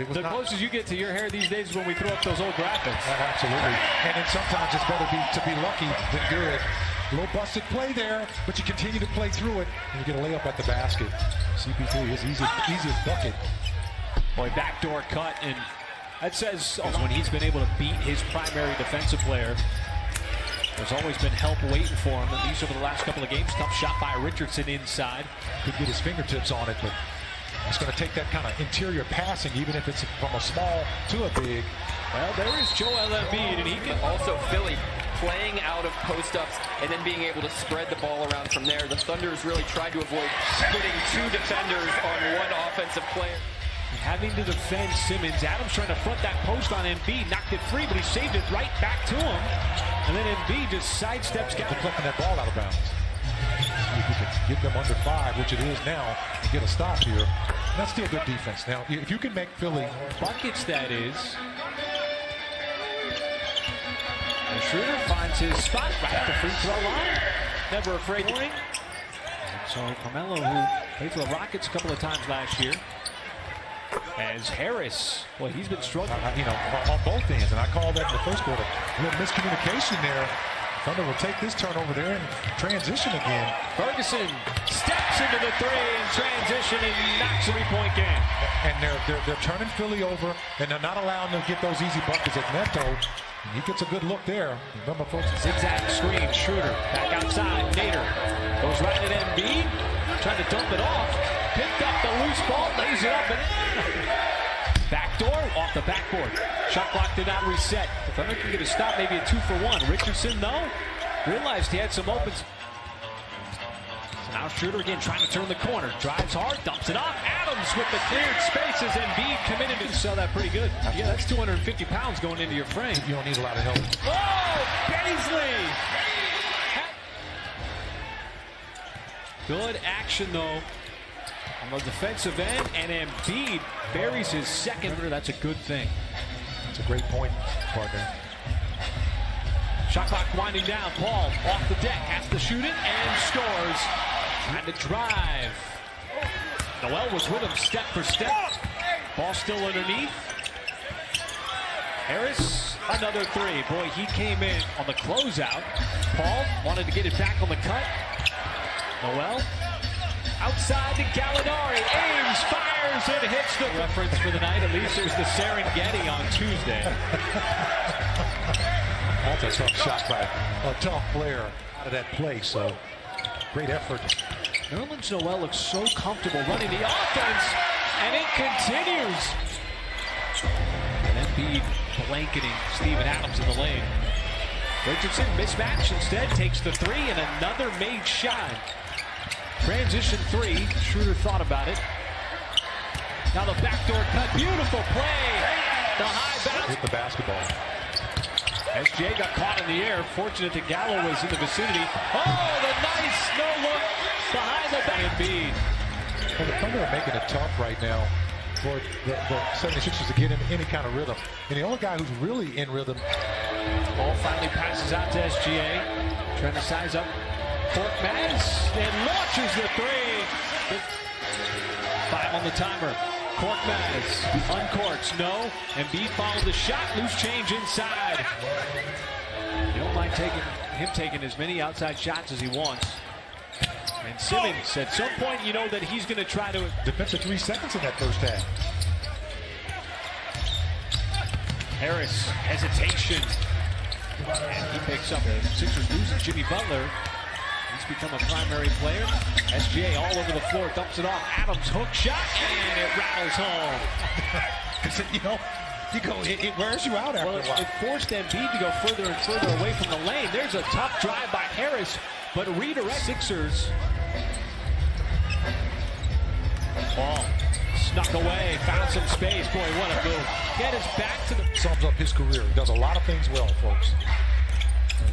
The closest you get to your hair these days is when we throw up those old graphics. Absolutely. And then sometimes it's better to be lucky than good. A little busted play there, but you continue to play through it, and you get a layup at the basket. CP3, his easiest bucket. Boy, backdoor cut, and that says when he's been able to beat his primary defensive player. There's always been help waiting for him, at least over the last couple of games. Tough shot by Richardson inside. Could get his fingertips on it, but it's going to take that kind of interior passing, even if it's from a small to a big. Well, there is Joel Embiid, and he can also Philly playing out of post-ups and then being able to spread the ball around from there. The Thunder's really tried to avoid putting two defenders on one offensive player. Having to defend Simmons. Adams trying to front that post on Embiid. Knocked it free, but he saved it right back to him. And then Embiid just sidesteps. Deflecting that ball out of bounds. If you could get them under 5, which it is now, and get a stop here. That's still good defense. Now, if you can make Philly buckets, that is. And Schroeder finds his spot right at the free throw line. Never afraid to win. So Carmelo, who played for the Rockets a couple of times last year, as Harris, well, he's been struggling. On both ends, and I called that in the first quarter. A little miscommunication there. Thunder will take this turnover there and transition again. Ferguson steps into the three in transition and knocks a three-point game. And they're turning Philly over, and they're not allowing them to get those easy buckets at Neto. And he gets a good look there. Remember, folks, zigzag screen. Schroeder back outside. Nader goes right at Embiid, trying to dump it off. Picked up the loose ball, lays it up, and backdoor off the backboard. Shot clock did not reset. The Thunder can get a stop, maybe a 2-for-1. Richardson, though, realized he had some opens. So now Schroeder again trying to turn the corner. Drives hard, dumps it off. Adams with the cleared spaces. Embiid committed to sell that pretty good. Yeah, that's 250 pounds going into your frame. You don't need a lot of help. Oh, Paisley! Good action, though, on the defensive end, and Embiid buries his second. That's a good thing. That's a great point, partner. Shot clock winding down. Paul off the deck, has to shoot it, and scores. Trying to drive. Noel was with him step for step. Ball still underneath. Harris, another three. Boy, he came in on the closeout. Paul wanted to get it back on the cut. Noel outside to Gallinari, aims, fires, and hits the reference for the night. At least there's the Serengeti on Tuesday. That's a tough shot by a tough player out of that play, so great effort. Nerlens Noel looks so comfortable running the offense, and it continues. And Embiid blanketing Steven Adams in the lane. Richardson mismatch instead, takes the three, and another made shot. Transition three. Schroeder thought about it. Now the backdoor cut. Beautiful play. The high bounce. Hit the basketball. SGA got caught in the air. Fortunate that Gallo was in the vicinity. Oh, the nice no look behind the back. Embiid. Well, the Thunder are making it tough right now for the 76ers to get in any kind of rhythm. And the only guy who's really in rhythm. Ball finally passes out to SGA. Trying to size up Korkmaz and launches the three. 5 on the timer. Korkmaz uncorks, no. Embiid follows the shot, loose change inside. You don't mind him taking as many outside shots as he wants. And Simmons, at some point, you know that he's going to try to. Defensive 3 seconds in that first half. Harris, hesitation. And he picks up. The Sixers losing Jimmy Butler. He's become a primary player. SGA all over the floor, dumps it off. Adams hook shot, and it rattles home. It wears you out after a while. It forced Embiid to go further and further away from the lane. There's a tough drive by Harris, but redirect Sixers. Ball snuck away, found some space. Boy, what a move. Get us back to the. Sums up his career. He does a lot of things well, folks.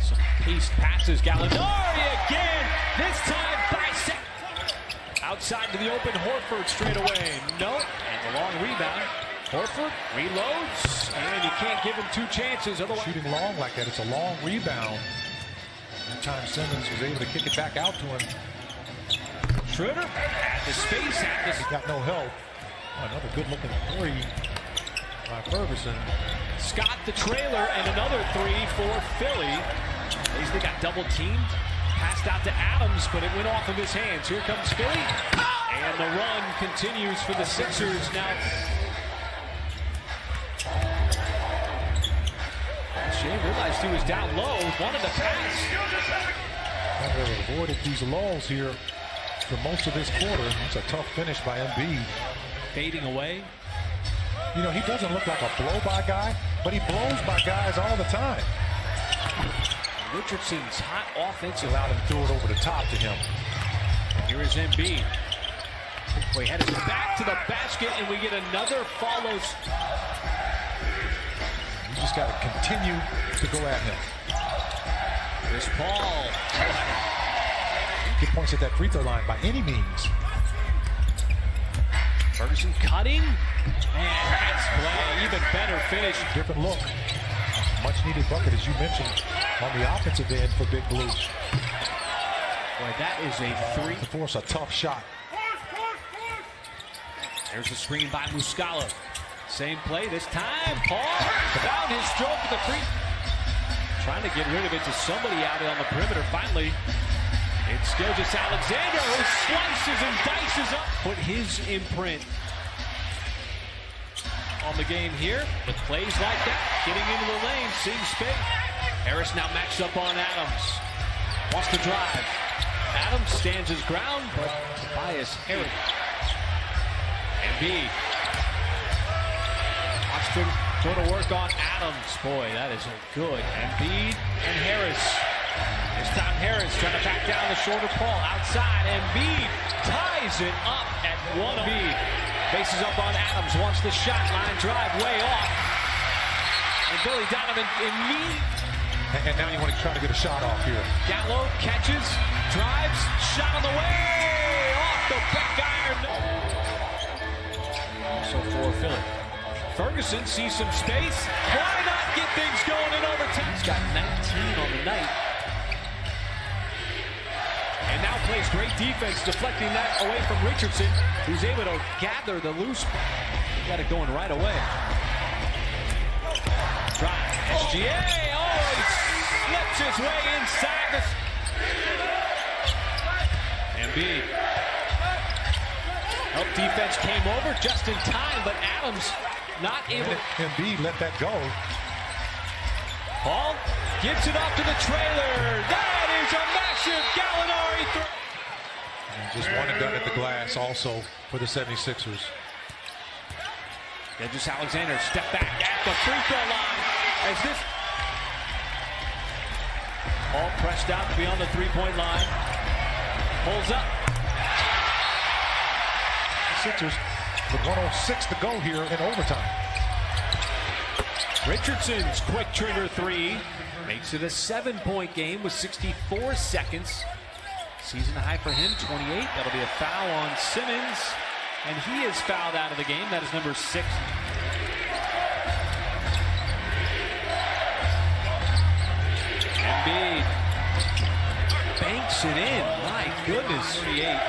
Some paced passes. Gallinari again. This time bisect. Outside to the open. Horford straight away. Nope. And the long rebound. Horford reloads. And you can't give him 2 chances. Otherwise, shooting long like that, it's a long rebound. That time Simmons was able to kick it back out to him. Schroeder had the space. He got no help. Oh, another good looking three. by Ferguson. Scott the trailer and another three for Philly. They got double teamed. Passed out to Adams, but it went off of his hands. Here comes Philly. And the run continues for the Sixers now. Shea realized he was down low, wanted to pass. They avoided these lulls here for most of this quarter. It's a tough finish by Embiid. Fading away. You know, he doesn't look like a blow-by guy, but he blows by guys all the time. Richardson's hot offensive. Allowed him to throw it over the top to him. Here is Embiid. He had his back to the basket, and we get another follows. You just got to continue to go at him. Here's Paul. Get points at that free throw line by any means. Ferguson cutting. And nice play. Even better finish. Different look. Much needed bucket, as you mentioned, on the offensive end for Big Blue. Boy, that is a three. To force a tough shot. There's a screen by Muscala. Same play this time. Paul found his stroke at the free. Trying to get rid of it to somebody out on the perimeter. Finally, it's still just Alexander who slices and dices up. Put his imprint on the game here with plays like that. Getting into the lane, seeing space. Harris now matched up on Adams. Wants to drive. Adams stands his ground, but Tobias Harris. Embiid. Oxford going to work on Adams. Boy, that is a good. Embiid and Harris. This time Harris trying to back down the shorter Paul. Outside, Embiid ties it up at one. Embiid faces up on Adams. Wants the shot. Line drive way off. And Billy Donovan immediately. And now you want to try to get a shot off here. Gallo catches, drives, shot on the way. Off the back iron. Also for Philly. Ferguson sees some space. Why not get things going in overtime? He's got 19 on the night. And now plays great defense, deflecting that away from Richardson, who's able to gather the loose. Got it going right away. Drive. SGA. Oh, he slips his way inside the. Embiid. Help defense came over just in time, but Adams not able. Embiid let that go. Paul gives it off to the trailer. That is a massive Gallinari throw. And just one and done at the glass also for the 76ers. Then just Alexander step back at the free throw line as this. All pressed out beyond the three-point line. Pulls up. Sixers with 1:06 to go here in overtime. Richardson's quick trigger three makes it a 7-point game with 64 seconds. Season high for him, 28. That'll be a foul on Simmons, and he is fouled out of the game. That is number 6. Embiid banks it in. My goodness. 38.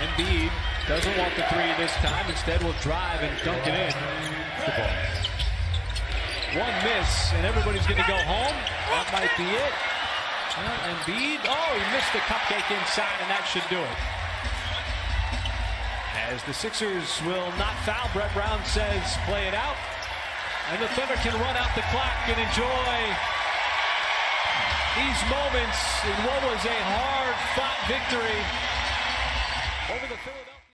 Embiid doesn't want the three this time. Instead, will drive and dunk it in. The ball. One miss, and everybody's going to go home. That might be it. Well, Embiid, oh, he missed the cupcake inside, and that should do it. As the Sixers will not foul, Brett Brown says play it out. And the Thunder can run out the clock and enjoy these moments in what was a hard-fought victory over the Philadelphia.